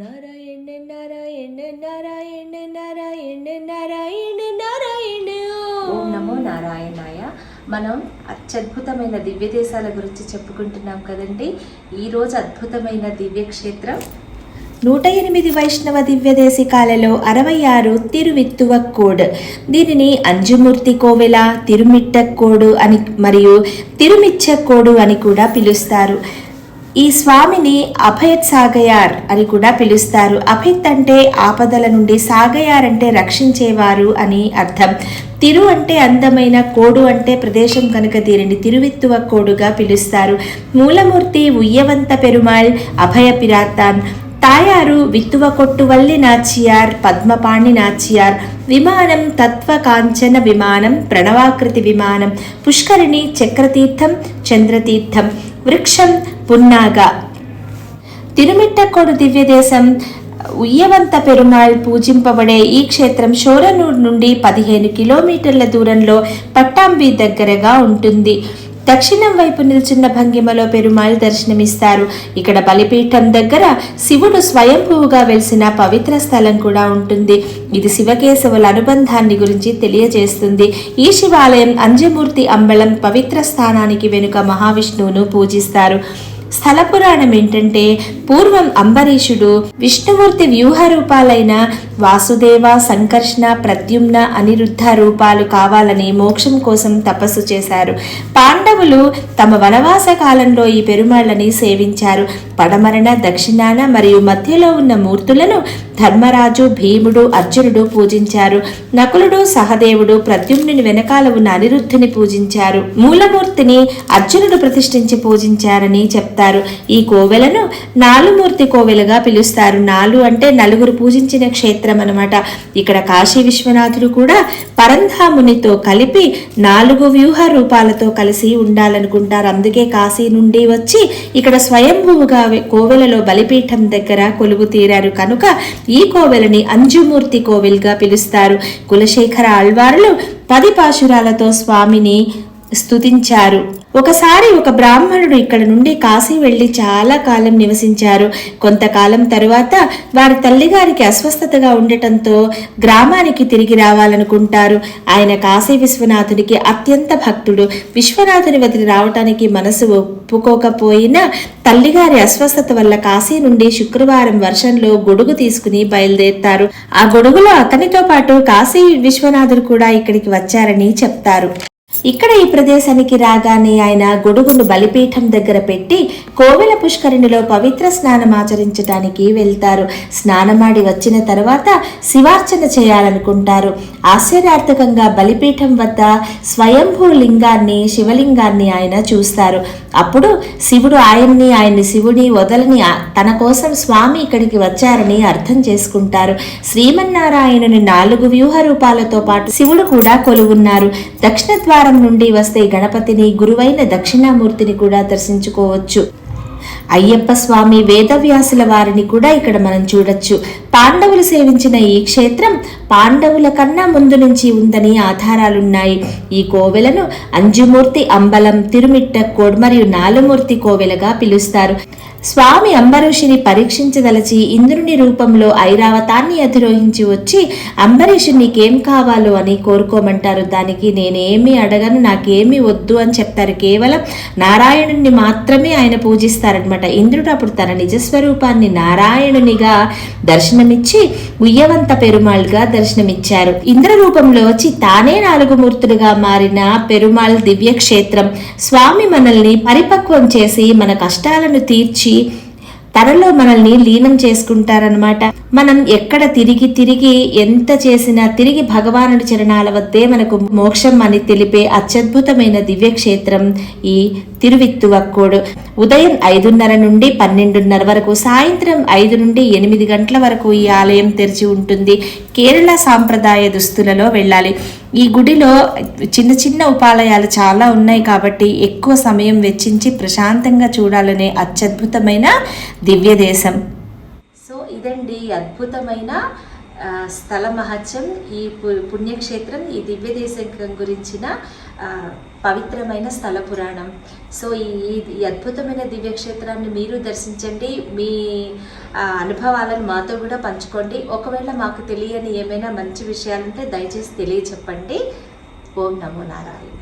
నారాయణ నారాయణ నారాయణ నారాయణ నారాయణ నారాయణ. ఓం నమో నారాయణాయ. మనం అత్యద్భుతమైన దివ్య దేశాల గురించి చెప్పుకుంటున్నాం కదండి. ఈరోజు అద్భుతమైన దివ్యక్షేత్రం 108 వైష్ణవ దివ్యదేశికాలలో 66 తిరువిత్తువక్కోడ్. దీనిని అంజుమూర్తి కోవెల, తిరుమిట్టక్కోడు అని మరియు తిరుమిచ్చక్కోడు అని కూడా పిలుస్తారు. ఈ స్వామిని అభయత్ సాగయార్ అని కూడా పిలుస్తారు. అభయత్ అంటే ఆపదల నుండి, సాగయార్ అంటే రక్షించేవారు అని అర్థం. తిరు అంటే అందమైన, కోడు అంటే ప్రదేశం కనుక దీనిని తిరువిత్తువక్కోడుగా పిలుస్తారు. మూలమూర్తి ఉయ్యవంత పెరుమాళ్ అభయ పిరాతాన్. తాయారు విత్తువకొట్టువల్లి నాచియార్, పద్మపాణి నాచియార్. విమానం తత్వ కాంచన విమానం, ప్రణవాకృతి విమానం. పుష్కరిణి చక్రతీర్థం, చంద్రతీర్థం. వృక్షం పున్నాగ. తిరుమిట్టక్కోడు దివ్యదేశం ఉయ్యవంత పెరుమాళ్ పూజింపబడే ఈ క్షేత్రం షోరనూర్ నుండి 15 కిలోమీటర్ల దూరంలో పట్టాంబి దగ్గరగా ఉంటుంది. దక్షిణం వైపు నిల్చున్న భంగిమలో పెరుమాళ్ దర్శనమిస్తారు. ఇక్కడ బలిపీఠం దగ్గర శివుడు స్వయంభూగా వెలిసిన పవిత్ర స్థలం కూడా ఉంటుంది. ఇది శివకేశవుల అనుబంధాన్ని గురించి తెలియజేస్తుంది. ఈ శివాలయం అంజమూర్తి అంబళం పవిత్ర స్థానానికి వెనుక మహావిష్ణువును పూజిస్తారు. స్థల పురాణం ఏంటంటే, పూర్వం అంబరీషుడు విష్ణుమూర్తి వ్యూహ రూపాలైన వాసుదేవ, సంకర్షణ, ప్రద్యుమ్న, అనిరుద్ధ రూపాలు కావాలని మోక్షం కోసం తపస్సు చేశారు. పాండవులు తమ వనవాస కాలంలో ఈ పెరుమాళ్ళని సేవించారు. పడమరణ, దక్షిణాన మరియు మధ్యలో ఉన్న మూర్తులను ధర్మరాజు, భీముడు, అర్జునుడు పూజించారు. నకులుడు, సహదేవుడు ప్రద్యుమ్నుని వెనకాల ఉన్న అనిరుద్ధుని పూజించారు. మూలమూర్తిని అర్జునుడు ప్రతిష్ఠించి పూజించారని చెప్తారు. ఈ కోవెలను నాలుమూర్తి కోవెలుగా పిలుస్తారు. నాలు అంటే నలుగురు పూజించిన క్షేత్రం అన్నమాట. ఇక్కడ కాశీ విశ్వనాథుడు కూడా పరంధామునితో కలిపి 4 వ్యూహ రూపాలతో కలిసి ఉండాలనుకుంటారు. అందుకే కాశీ నుండి వచ్చి ఇక్కడ స్వయంభూగా కోవెలలో బలిపీఠం దగ్గర కొలువు తీరారు కనుక ఈ కోవెలని అంజుమూర్తి కోవెల్గా పిలుస్తారు. కులశేఖర ఆళ్వారులు 10 పాశురాలతో స్వామిని స్తుతించారు. ఒకసారి ఒక బ్రాహ్మణుడు ఇక్కడ నుండి కాశీ వెళ్లి చాలా కాలం నివసించారు. కొంతకాలం తరువాత వారి తల్లిగారికి అస్వస్థతగా ఉండటంతో గ్రామానికి తిరిగి రావాలనుకుంటారు. ఆయన కాశీ విశ్వనాథునికి అత్యంత భక్తుడు. విశ్వనాథుని వదిలి రావటానికి మనసు ఒప్పుకోకపోయినా తల్లిగారి అస్వస్థత వల్ల కాశీ నుండి శుక్రవారం వర్షంలో గొడుగు తీసుకుని బయలుదేరుతారు. ఆ గొడుగులో అతనితో పాటు కాశీ విశ్వనాథుడు కూడా ఇక్కడికి వచ్చారని చెప్తారు. ఇక్కడ ఈ ప్రదేశానికి రాగానే ఆయన గొడుగును బలిపీఠం దగ్గర పెట్టి కోవెల పుష్కరిణిలో పవిత్ర స్నానం ఆచరించడానికి వెళ్తారు. స్నానమాడి వచ్చిన తర్వాత శివార్చన చేయాలనుకుంటారు. ఆశ్చర్యార్థకంగా బలిపీఠం వద్ద స్వయంభూ లింగాన్ని, శివలింగాన్ని ఆయన చూస్తారు. అప్పుడు శివుడు ఆయన్ని శివుని వదలని తన కోసం స్వామి ఇక్కడికి వచ్చారని అర్థం చేసుకుంటారు. శ్రీమన్నారాయణుని 4 వ్యూహ రూపాలతో పాటు శివుడు కూడా కొలువున్నారు. దక్షిణ ద్వారం నుండి వస్తే గణపతిని, గురువైన దక్షిణామూర్తిని కూడా దర్శించుకోవచ్చు. అయ్యప్ప స్వామి, వేదవ్యాసుల వారిని కూడా ఇక్కడ మనం చూడొచ్చు. పాండవులు సేవించిన ఈ క్షేత్రం పాండవుల కన్నా ముందు నుంచి ఉందని ఆధారాలున్నాయి. ఈ కోవెలను అంజుమూర్తి అంబలం, తిరుమిట్టక్కోడ్ మరియు నాలుమూర్తి కోవెలగా పిలుస్తారు. స్వామి అంబరీషుని పరీక్షించదలచి ఇంద్రుని రూపంలో ఐరావతాన్ని అధిరోహించి వచ్చి అంబరీషు నీకేం కావాలో అని కోరుకోమంటారు. దానికి నేనేమి అడగను, నాకేమీ వద్దు అని చెప్తారు. కేవలం నారాయణుని మాత్రమే ఆయన పూజిస్తారనమాట. ఇంద్రుడు అప్పుడు తన నిజస్వరూపాన్ని నారాయణునిగా దర్శనమిచ్చి ఉయ్యవంత పెరుమాళ్గా దర్శనమిచ్చారు. ఇంద్ర రూపంలో వచ్చి తానే 4 మూర్తులుగా మారిన పెరుమాళ్ దివ్యక్షేత్రం. స్వామి మనల్ని పరిపక్వం చేసి మన కష్టాలను తీర్చి తనలో మనల్ని లీనం చేసుకుంటారనమాట. మనం ఎక్కడ తిరిగి ఎంత చేసినా తిరిగి భగవానుడి చరణాల వద్దే మనకు మోక్షం అని తెలిపే అత్యద్భుతమైన దివ్యక్షేత్రం ఈ తిరువిత్తువక్కోడు. ఉదయం 5:30 నుండి 12:30 వరకు, సాయంత్రం 5 నుండి 8 గంటల వరకు ఈ ఆలయం తెరిచి ఉంటుంది. కేరళ సాంప్రదాయ దుస్తులలో వెళ్ళాలి. ఈ గుడిలో చిన్న ఉపాలయాలు చాలా ఉన్నాయి కాబట్టి ఎక్కువ సమయం వెచ్చించి ప్రశాంతంగా చూడాలనే అత్యద్భుతమైన దివ్యదేశం. సో ఇదండి అద్భుతమైన స్థల మహత్యం, ఈ పుణ్యక్షేత్రం, ఈ దివ్య దేశం గురించిన పవిత్రమైన స్థల పురాణం. సో ఈ అద్భుతమైన దివ్యక్షేత్రాన్ని మీరు దర్శించండి, మీ అనుభవాలను మాతో కూడా పంచుకోండి. ఒకవేళ మాకు తెలియని ఏమైనా మంచి విషయాలుంటే దయచేసి తెలియచెప్పండి. ఓం నమో నారాయణ.